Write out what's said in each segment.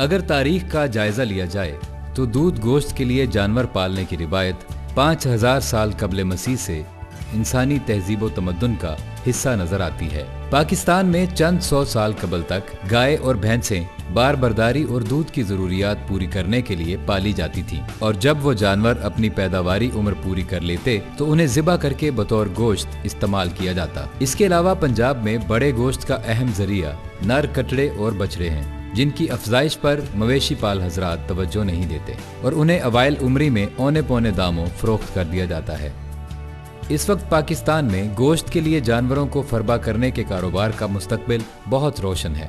اگر تاریخ کا جائزہ لیا جائے تو دودھ گوشت کے لیے جانور پالنے کی روایت 5000 سال قبل مسیح سے انسانی تہذیب و تمدن کا حصہ نظر آتی ہے۔ پاکستان میں چند سو سال قبل تک گائے اور بھینسیں بار برداری اور دودھ کی ضروریات پوری کرنے کے لیے پالی جاتی تھیں، اور جب وہ جانور اپنی پیداواری عمر پوری کر لیتے تو انہیں ذبح کر کے بطور گوشت استعمال کیا جاتا۔ اس کے علاوہ پنجاب میں بڑے گوشت کا اہم ذریعہ نر کٹڑے اور بچڑے ہیں، جن کی افزائش پر مویشی پال حضرات توجہ نہیں دیتے اور انہیں اوائل عمری میں اونے پونے داموں فروخت کر دیا جاتا ہے۔ اس وقت پاکستان میں گوشت کے لیے جانوروں کو فربا کرنے کے کاروبار کا مستقبل بہت روشن ہے۔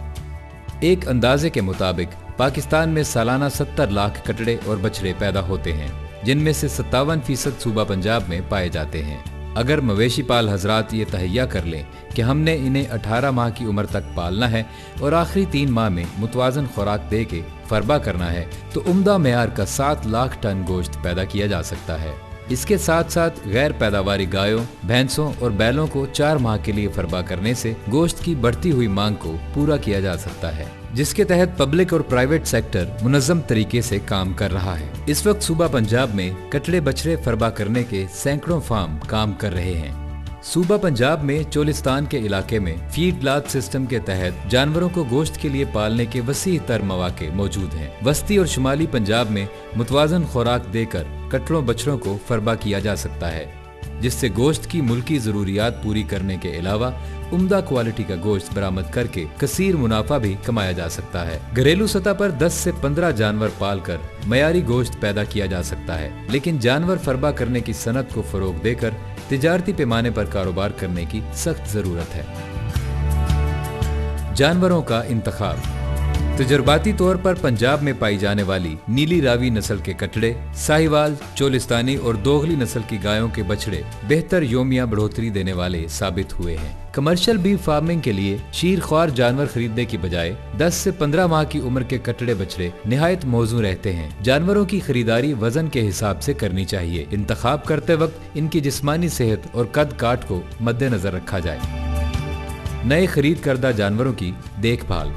ایک اندازے کے مطابق پاکستان میں سالانہ 70 لاکھ کٹڑے اور بچڑے پیدا ہوتے ہیں، جن میں سے 57% صوبہ پنجاب میں پائے جاتے ہیں۔ اگر مویشی پال حضرات یہ تہیہ کر لیں کہ ہم نے انہیں 18 ماہ کی عمر تک پالنا ہے اور آخری 3 ماہ میں متوازن خوراک دے کے فربا کرنا ہے، تو عمدہ معیار کا 7 لاکھ ٹن گوشت پیدا کیا جا سکتا ہے۔ اس کے ساتھ ساتھ غیر پیداواری گایوں، بھینسوں اور بیلوں کو 4 ماہ کے لیے فربا کرنے سے گوشت کی بڑھتی ہوئی مانگ کو پورا کیا جا سکتا ہے، جس کے تحت پبلک اور پرائیویٹ سیکٹر منظم طریقے سے کام کر رہا ہے۔ اس وقت صوبہ پنجاب میں کٹڑے بچڑے فربا کرنے کے سینکڑوں فارم کام کر رہے ہیں۔ صوبہ پنجاب میں چولستان کے علاقے میں فیڈ لات سسٹم کے تحت جانوروں کو گوشت کے لیے پالنے کے وسیع تر مواقع موجود ہیں۔ وسطی اور شمالی پنجاب میں متوازن خوراک دے کر کٹڑوں بچڑوں کو فربا کیا جا سکتا ہے، جس سے گوشت کی ملکی ضروریات پوری کرنے کے علاوہ عمدہ کوالٹی کا گوشت برآمد کر کے کثیر منافع بھی کمایا جا سکتا ہے۔ گھریلو سطح پر 10 سے 15 جانور پال کر معیاری گوشت پیدا کیا جا سکتا ہے، لیکن جانور فربا کرنے کی صنعت کو فروغ دے کر تجارتی پیمانے پر کاروبار کرنے کی سخت ضرورت ہے۔ جانوروں کا انتخاب۔ تجرباتی طور پر پنجاب میں پائی جانے والی نیلی راوی نسل کے کٹڑے، ساہیوال، چولستانی اور دوغلی نسل کی گایوں کے بچڑے بہتر یومیہ بڑھوتری دینے والے ثابت ہوئے ہیں۔ کمرشل بیف فارمنگ کے لیے شیر خوار جانور خریدنے کی بجائے 10 سے 15 ماہ کی عمر کے کٹڑے بچڑے نہایت موزوں رہتے ہیں۔ جانوروں کی خریداری وزن کے حساب سے کرنی چاہیے۔ انتخاب کرتے وقت ان کی جسمانی صحت اور قد کاٹ کو مد نظر رکھا جائے۔ نئے خرید کردہ جانوروں کی دیکھ بھال۔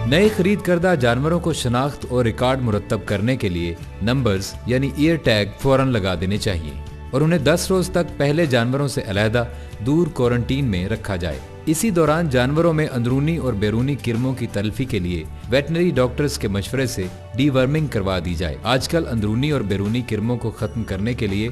نئے خرید کردہ جانوروں کو شناخت اور ریکارڈ مرتب کرنے کے لیے نمبرز یعنی ایئر ٹیگ فوراً لگا دینے چاہیے اور انہیں 10 روز تک پہلے جانوروں سے علیحدہ دور کوارنٹین میں رکھا جائے۔ اسی دوران جانوروں میں اندرونی اور بیرونی کرموں کی تلفی کے لیے ویٹنری ڈاکٹرز کے مشورے سے ڈی ورمنگ کروا دی جائے۔ آج کل اندرونی اور بیرونی کرموں کو ختم کرنے کے لیے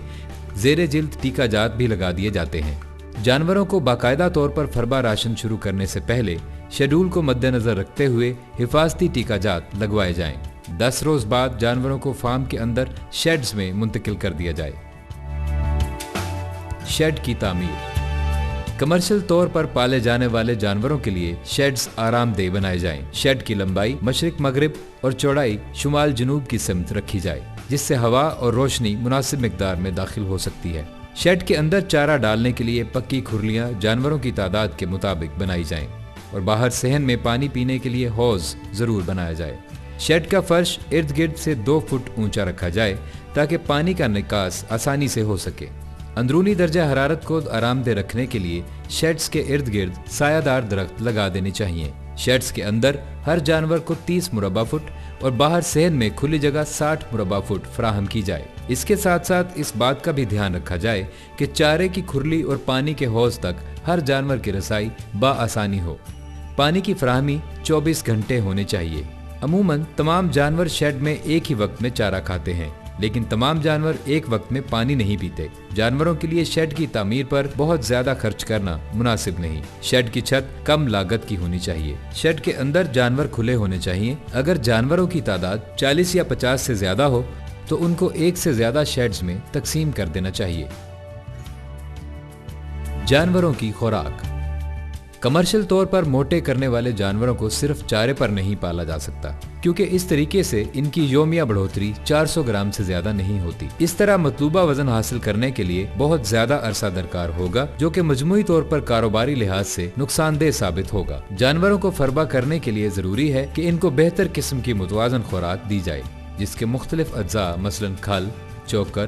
زیر جلد ٹیکہ جات بھی لگا دیے جاتے ہیں۔ جانوروں کو باقاعدہ طور پر فربا راشن شروع کرنے سے پہلے شیڈول کو مد نظر رکھتے ہوئے حفاظتی ٹیکہ جات لگوائے جائیں۔ 10 روز بعد جانوروں کو فارم کے اندر شیڈز میں منتقل کر دیا جائے۔ شیڈ کی تعمیر۔ کمرشل طور پر پالے جانے والے جانوروں کے لیے شیڈز آرام دہ بنائے جائیں۔ شیڈ کی لمبائی مشرق مغرب اور چوڑائی شمال جنوب کی سمت رکھی جائے، جس سے ہوا اور روشنی مناسب مقدار میں داخل ہو سکتی ہے۔ شیڈ کے اندر چارہ ڈالنے کے لیے پکی کھرلیاں جانوروں کی تعداد کے مطابق بنائی جائیں اور باہر صحن میں پانی پینے کے لیے حوض ضرور بنایا جائے۔ شیڈ کا فرش ارد گرد سے 2 فٹ اونچا رکھا جائے تاکہ پانی کا نکاس آسانی سے ہو سکے۔ اندرونی درجہ حرارت کو آرام دہ رکھنے کے لیے شیڈز کے ارد گرد سایہ دار درخت لگا دینے چاہیے۔ شیڈز کے اندر ہر جانور کو 30 مربع فٹ اور باہر صحن میں کھلی جگہ 60 مربع فٹ فراہم کی جائے۔ اس کے ساتھ ساتھ اس بات کا بھی دھیان رکھا جائے کہ چارے کی کھرلی اور پانی کے حوض تک ہر جانور کی رسائی بآسانی ہو۔ پانی کی فراہمی 24 گھنٹے ہونی چاہیے۔ عموماً تمام جانور شیڈ میں ایک ہی وقت میں چارہ کھاتے ہیں، لیکن تمام جانور ایک وقت میں پانی نہیں پیتے۔ جانوروں کے لیے شیڈ کی تعمیر پر بہت زیادہ خرچ کرنا مناسب نہیں۔ شیڈ کی چھت کم لاگت کی ہونی چاہیے۔ شیڈ کے اندر جانور کھلے ہونے چاہیے۔ اگر جانوروں کی تعداد 40 یا 50 سے زیادہ ہو تو ان کو ایک سے زیادہ شیڈز میں تقسیم کر دینا چاہیے۔ جانوروں کی خوراک۔ کمرشل طور پر موٹے کرنے والے جانوروں کو صرف چارے پر نہیں پالا جا سکتا، کیونکہ اس طریقے سے ان کی یومیہ بڑھوتری 400 گرام سے زیادہ نہیں ہوتی۔ اس طرح مطلوبہ وزن حاصل کرنے کے لیے بہت زیادہ عرصہ درکار ہوگا، جو کہ مجموعی طور پر کاروباری لحاظ سے نقصان دہ ثابت ہوگا۔ جانوروں کو فربا کرنے کے لیے ضروری ہے کہ ان کو بہتر قسم کی متوازن خوراک دی جائے، جس کے مختلف اجزاء مثلاً کھل، چوکر،